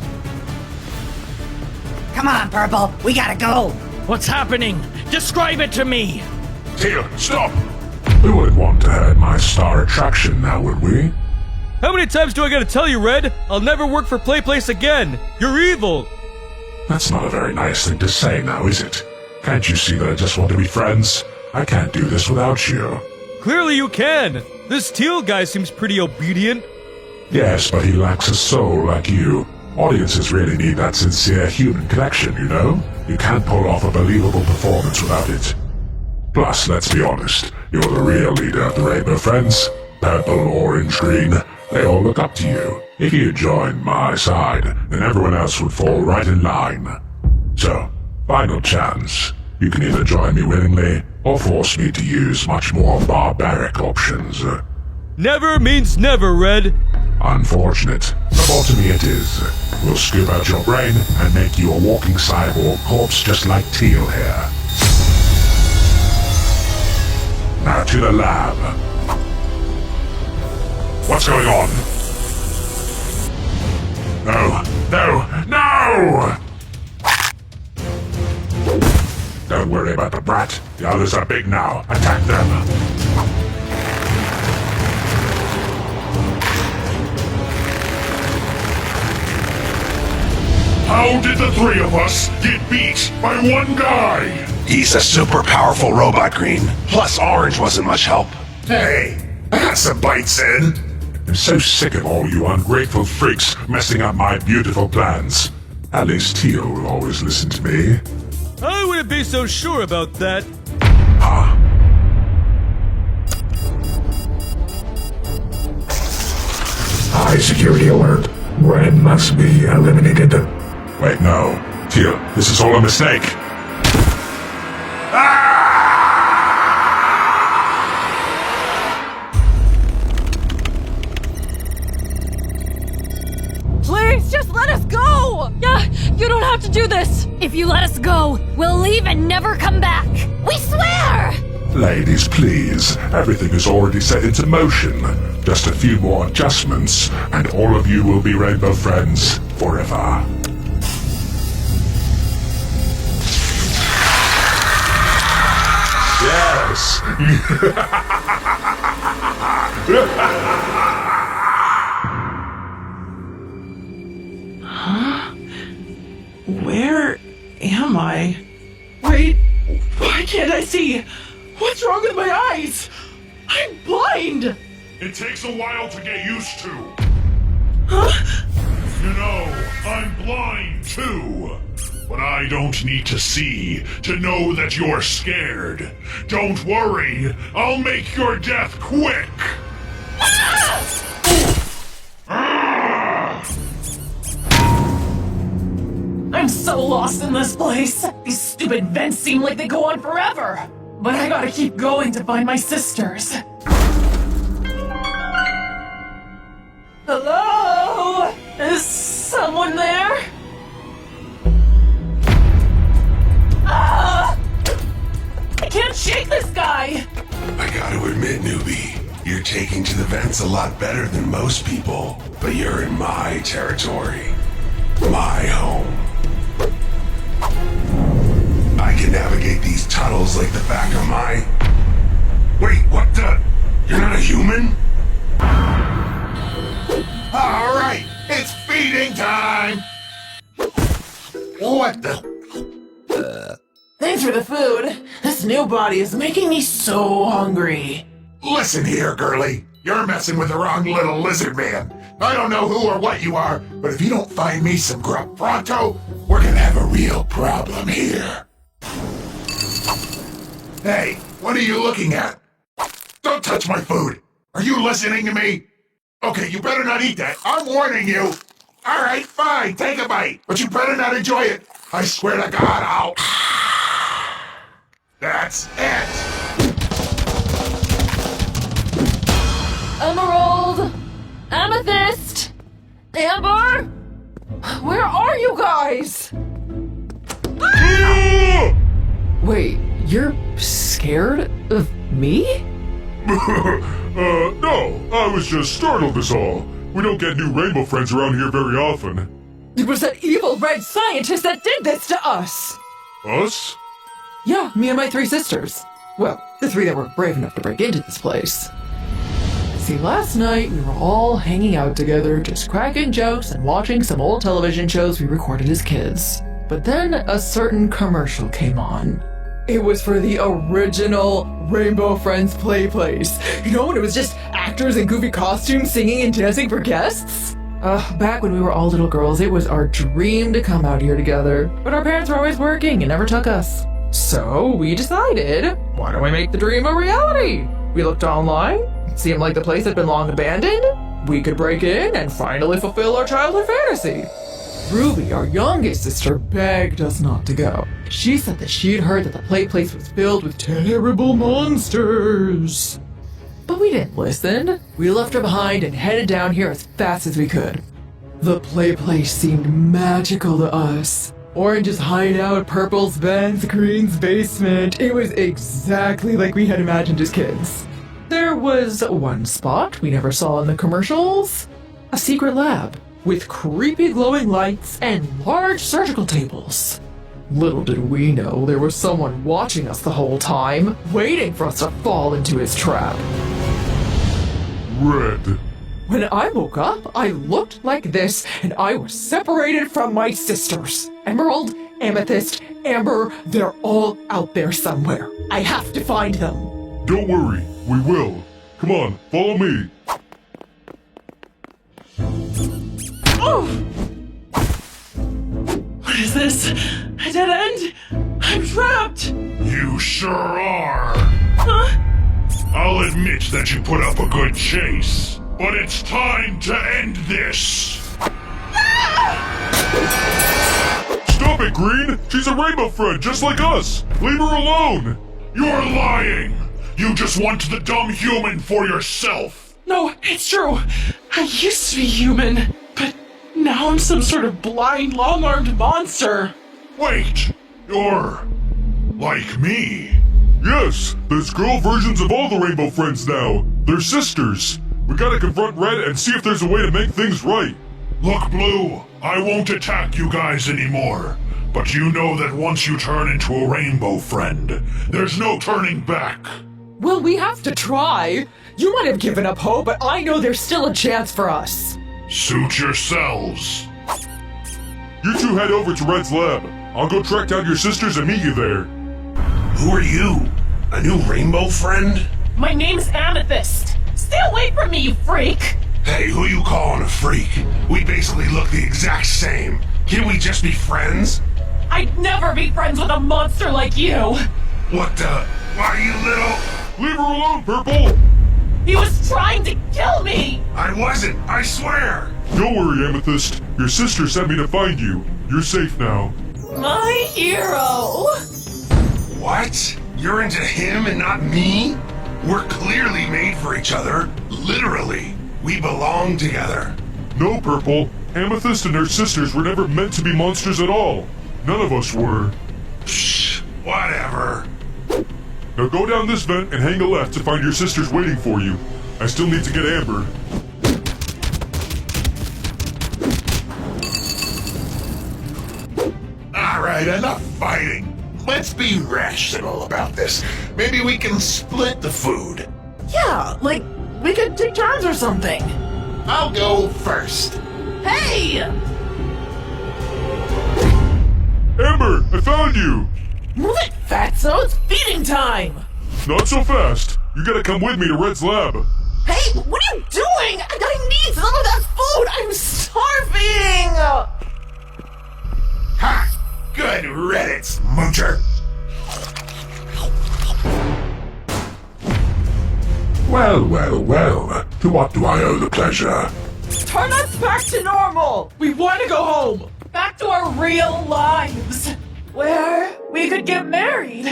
Come on, Purple. We gotta go. What's happening? Describe it to me! Teal, stop! We wouldn't want to hurt my star attraction now, would we? How many times do I gotta tell you, Red? I'll never work for Playplace again! You're evil! That's not a very nice thing to say now, is it? Can't you see that I just want to be friends? I can't do this without you. Clearly you can! This Teal guy seems pretty obedient. Yes, but he lacks a soul like you. Audiences really need that sincere human connection, you know? You can't pull off a believable performance without it. Plus, let's be honest, you're the real leader of the Rainbow Friends. Purple, orange, green, they all look up to you. If you joined my side, then everyone else would fall right in line. So, final chance. You can either join me willingly, or force me to use much more barbaric options. Never means never, Red. Unfortunate. Lobotomy it is. We'll scoop out your brain and make you a walking cyborg corpse just like Teal here. Now to the lab. What's going on? No! Don't worry about the brat. The others are big now. Attack them. How did the three of us get beat by one guy? He's a super powerful robot, Green. Plus, Orange wasn't much help. Hey, I got some bites in. I'm so sick of all you ungrateful freaks messing up my beautiful plans. At least Teal will always listen to me. I wouldn't be so sure about that. Huh? High security alert. Red must be eliminated. Wait, no. Teal, this is all a mistake. Please, just let us go! Yeah, you don't have to do this! If you let us go, we'll leave and never come back! We swear! Ladies, please. Everything is already set into motion. Just a few more adjustments, and all of you will be Rainbow Friends forever. Yes! Huh? Where am I? Wait, why can't I see? What's wrong with my eyes? I'm blind! It takes a while to get used to. Huh? You know, line too. But I don't need to see to know that you're scared. Don't worry, I'll make your death quick. I'm so lost in this place. These stupid vents seem like they go on forever. But I gotta keep going to find my sisters. Hello? Is someone there? Ah! I can't shake this guy! I gotta admit, newbie, you're taking to the vents a lot better than most people. But you're in my territory. My home. I can navigate these tunnels like the back of my... Wait, what the... You're not a human? Alright, it's feeding time! What the... Thanks for the food. This new body is making me so hungry. Listen here, girlie. You're messing with the wrong little lizard man. I don't know who or what you are, but if you don't find me some grub pronto, we're gonna have a real problem here. Hey, what are you looking at? Don't touch my food. Are you listening to me? Okay, you better not eat that. I'm warning you. All right, fine, take a bite, but you better not enjoy it. I swear to God, I'll... That's it. Emerald! Amethyst! Amber! Where are you guys? Wait, you're scared of me? No, I was just startled is all. We don't get new rainbow friends around here very often. It was that evil red scientist that did this to us! Us? Yeah, me and my 3 sisters. Well, the 3 that were brave enough to break into this place. See, last night we were all hanging out together, just cracking jokes and watching some old television shows we recorded as kids. But then a certain commercial came on. It was for the original Rainbow Friends Play Place. You know, when it was just actors in goofy costumes singing and dancing for guests? Back when we were all little girls, it was our dream to come out here together. But our parents were always working and never took us. So we decided, why don't we make the dream a reality? We looked online. It seemed like the place had been long abandoned. We could break in and finally fulfill our childhood fantasy. Ruby, our youngest sister, begged us not to go. She said that she'd heard that the play place was filled with terrible monsters. But we didn't listen. We left her behind and headed down here as fast as we could. The play place seemed magical to us. Orange's hideout, purple's vents, green's basement. It was exactly like we had imagined as kids. There was one spot we never saw in the commercials. A secret lab with creepy glowing lights and large surgical tables. Little did we know there was someone watching us the whole time, waiting for us to fall into his trap. Red. When I woke up, I looked like this, and I was separated from my sisters. Emerald, Amethyst, Amber, they're all out there somewhere. I have to find them. Don't worry, we will. Come on, follow me. Oh! What is this? A dead end? I'm trapped! You sure are. Huh? I'll admit that you put up a good chase, but it's time to end this. Stop it, Green! She's a rainbow friend, just like us! Leave her alone! You're lying! You just want the dumb human for yourself! No, it's true. I used to be human, but now I'm some sort of blind, long-armed monster. Wait! You're... like me? Yes, there's girl versions of all the rainbow friends now. They're sisters. We gotta confront Red and see if there's a way to make things right. Look, Blue, I won't attack you guys anymore. But you know that once you turn into a rainbow friend, there's no turning back. Well, we have to try. You might have given up hope, but I know there's still a chance for us. Suit yourselves. You two head over to Red's lab. I'll go track down your sisters and meet you there. Who are you? A new rainbow friend? My name's Amethyst. Stay away from me, you freak! Hey, who you calling a freak? We basically look the exact same. Can we just be friends? I'd never be friends with a monster like you! What the? Why, you little... Leave her alone, Purple! He was trying to kill me! I wasn't, I swear! Don't worry, Amethyst. Your sister sent me to find you. You're safe now. My hero! What? You're into him and not me? We're clearly made for each other. Literally. We belong together. No, Purple. Amethyst and her sisters were never meant to be monsters at all. None of us were. Shh, whatever. Now go down this vent and hang a left to find your sisters waiting for you. I still need to get Amber. Alright, enough fighting. Let's be rational about this. Maybe we can split the food. Yeah, like, we could take turns or something. I'll go first. Hey! Amber, I found you! Move it, fatso! It's feeding time! Not so fast. You gotta come with me to Red's lab. Hey, what are you doing? I need some of that food! I'm starving! Ha! Good riddance, moocher. Well, well, well. To what do I owe the pleasure? Turn us back to normal! We want to go home! Back to our real lives! Where we could get married!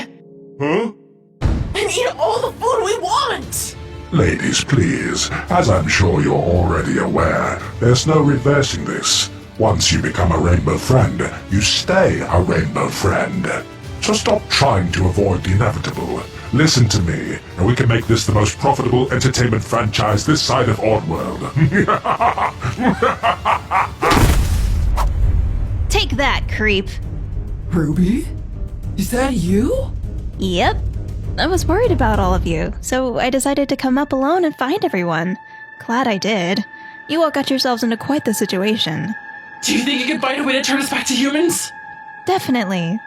Huh? And eat all the food we want! Ladies, please. As I'm sure you're already aware, there's no reversing this. Once you become a rainbow friend, you stay a rainbow friend. So stop trying to avoid the inevitable. Listen to me, and we can make this the most profitable entertainment franchise this side of Oddworld. Take that, creep. Ruby? Is that you? Yep. I was worried about all of you, so I decided to come up alone and find everyone. Glad I did. You all got yourselves into quite the situation. Do you think you can find a way to turn us back to humans? Definitely.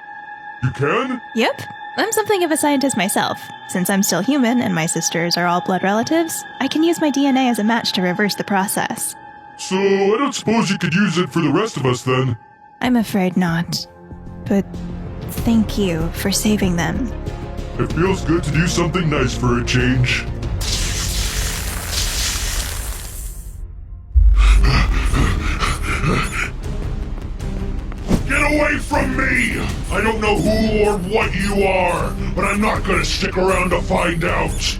You can? Yep. I'm something of a scientist myself. Since I'm still human and my sisters are all blood relatives, I can use my DNA as a match to reverse the process. So, I don't suppose you could use it for the rest of us then? I'm afraid not. But thank you for saving them. It feels good to do something nice for a change. Get away from me! I don't know who or what you are, but I'm not gonna stick around to find out.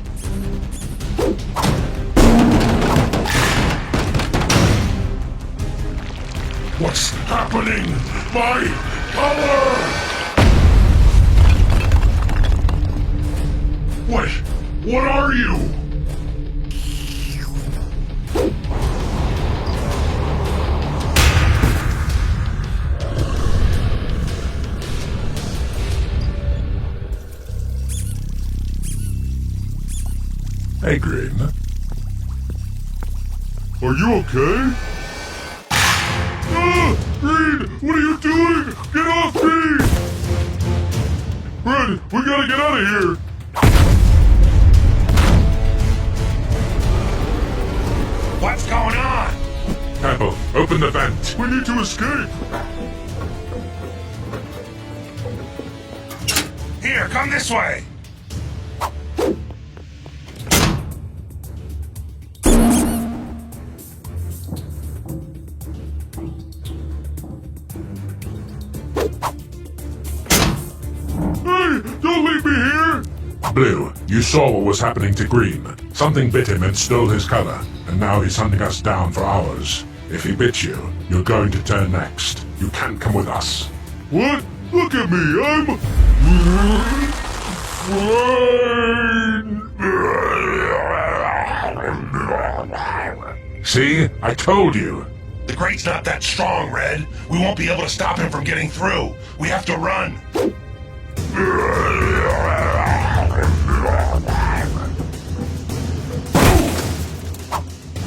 What's happening? My color! What are you? Hey, Green. Are you okay? Ah! Green! What are you doing? Get off me! Red, we gotta get out of here! What's going on? Apple, open the vent. We need to escape! Here, come this way. Hey! Don't leave me here! Blue, you saw what was happening to Green. Something bit him and stole his color, and now he's hunting us down for ours. If he bit you, you're going to turn next. You can't come with us. What? Look at me, I'm... fine! See? I told you. The grate's not that strong, Red. We won't be able to stop him from getting through. We have to run.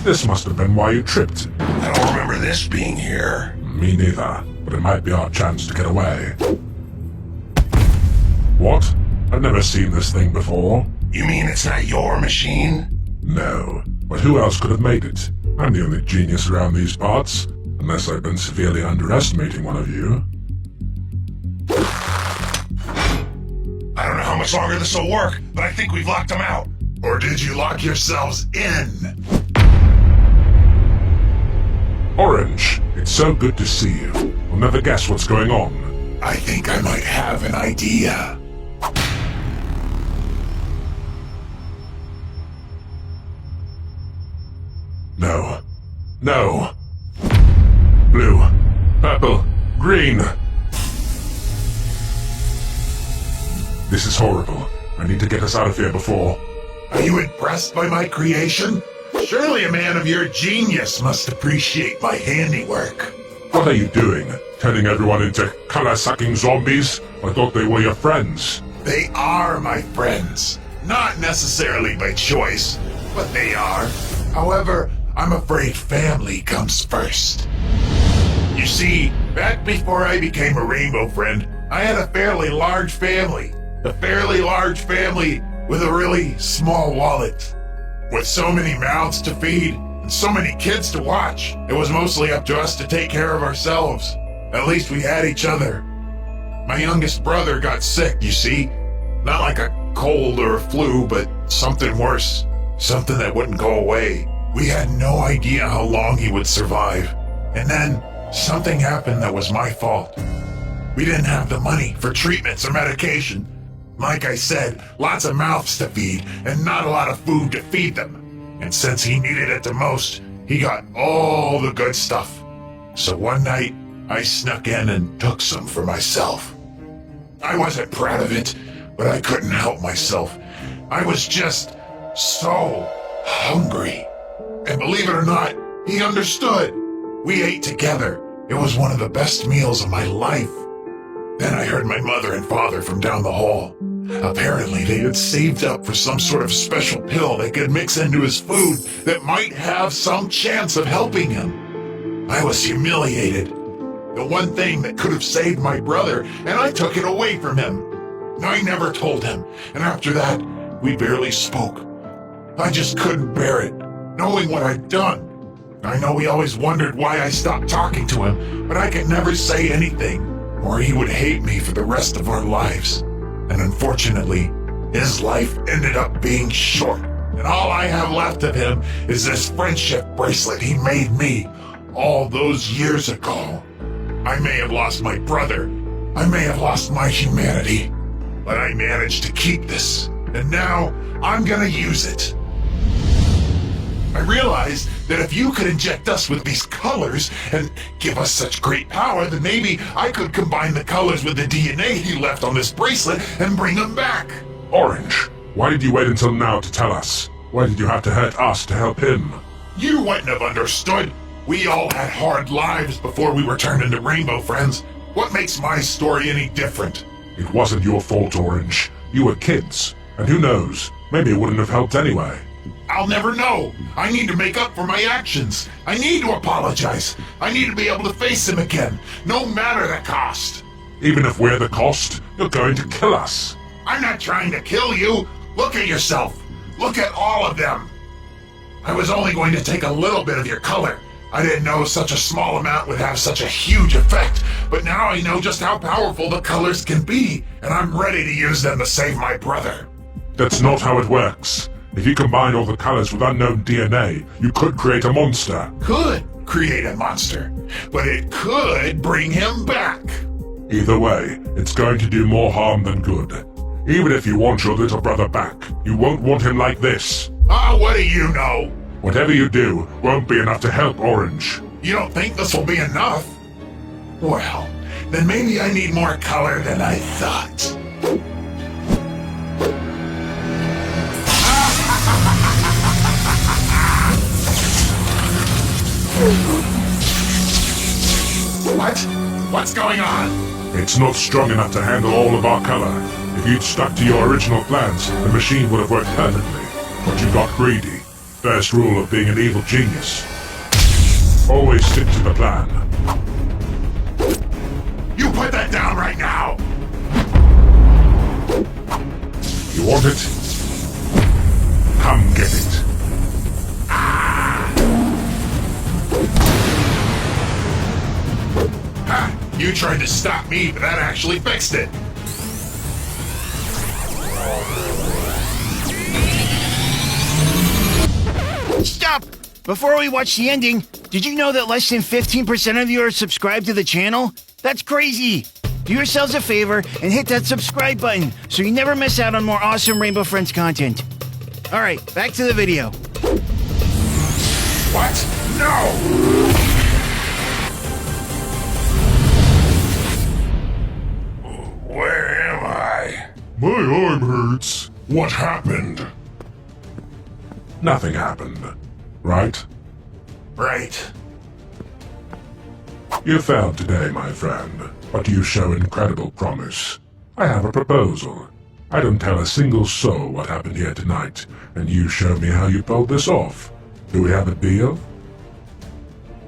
This must have been why you tripped. I don't remember this being here. Me neither, but it might be our chance to get away. What? I've never seen this thing before. You mean it's not your machine? No, but who else could have made it? I'm the only genius around these parts, unless I've been severely underestimating one of you. I don't know how much longer this will work, but I think we've locked them out. Or did you lock yourselves in? Orange, it's so good to see you. We'll never guess what's going on. I think I might have an idea. No. No. Blue. Purple. Green. This is horrible. I need to get us out of here before... Are you impressed by my creation? Surely a man of your genius must appreciate my handiwork. What are you doing? Turning everyone into color-sucking zombies? I thought they were your friends. They are my friends. Not necessarily by choice, but they are. However, I'm afraid family comes first. You see, back before I became a rainbow friend, I had a fairly large family. A fairly large family with a really small wallet. With so many mouths to feed and so many kids to watch, it was mostly up to us to take care of ourselves. At least we had each other. My youngest brother got sick, you see. Not like a cold or a flu, but something worse. Something that wouldn't go away. We had no idea how long he would survive. And then something happened that was my fault. We didn't have the money for treatments or medication. Like I said, lots of mouths to feed and not a lot of food to feed them. And since he needed it the most, he got all the good stuff. So one night, I snuck in and took some for myself. I wasn't proud of it, but I couldn't help myself. I was just so hungry. And believe it or not, he understood. We ate together. It was one of the best meals of my life. Then I heard my mother and father from down the hall. Apparently, they had saved up for some sort of special pill they could mix into his food that might have some chance of helping him. I was humiliated. The one thing that could have saved my brother, and I took it away from him. I never told him, and after that, we barely spoke. I just couldn't bear it, knowing what I'd done. I know he always wondered why I stopped talking to him, but I could never say anything, or he would hate me for the rest of our lives. And unfortunately, his life ended up being short, and all I have left of him is this friendship bracelet he made me all those years ago. I may have lost my brother, I may have lost my humanity, but I managed to keep this, and now I'm gonna use it. I realized that if you could inject us with these colors and give us such great power, then maybe I could combine the colors with the DNA he left on this bracelet and bring them back. Orange, why did you wait until now to tell us? Why did you have to hurt us to help him? You wouldn't have understood. We all had hard lives before we were turned into rainbow friends. What makes my story any different? It wasn't your fault, Orange. You were kids. And who knows, maybe it wouldn't have helped anyway. I'll never know. I need to make up for my actions. I need to apologize. I need to be able to face him again, no matter the cost. Even if we're the cost, you're going to kill us. I'm not trying to kill you. Look at yourself. Look at all of them. I was only going to take a little bit of your color. I didn't know such a small amount would have such a huge effect, but now I know just how powerful the colors can be, and I'm ready to use them to save my brother. That's not how it works. If you combine all the colors with unknown DNA, you could create a monster. Could create a monster, but it could bring him back. Either way, it's going to do more harm than good. Even if you want your little brother back, you won't want him like this. What do you know? Whatever you do won't be enough to help Orange. You don't think this will be enough? Well, then maybe I need more color than I thought. What? What's going on? It's not strong enough to handle all of our color. If you'd stuck to your original plans, the machine would have worked perfectly. But you got greedy. First rule of being an evil genius. Always stick to the plan. You put that down right now! You want it? Come get it. You tried to stop me, but that actually fixed it. Stop! Before we watch the ending, did you know that less than 15% of you are subscribed to the channel? That's crazy! Do yourselves a favor and hit that subscribe button so you never miss out on more awesome Rainbow Friends content. Alright, back to the video. What? No! Where am I? My arm hurts. What happened? Nothing happened, right? Right. You failed today, my friend, but you show incredible promise. I have a proposal. I don't tell a single soul what happened here tonight, and you show me how you pulled this off. Do we have a deal?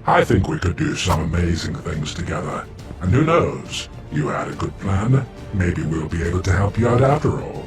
I think we could do some amazing things together. And who knows? You had a good plan. Maybe we'll be able to help you out after all.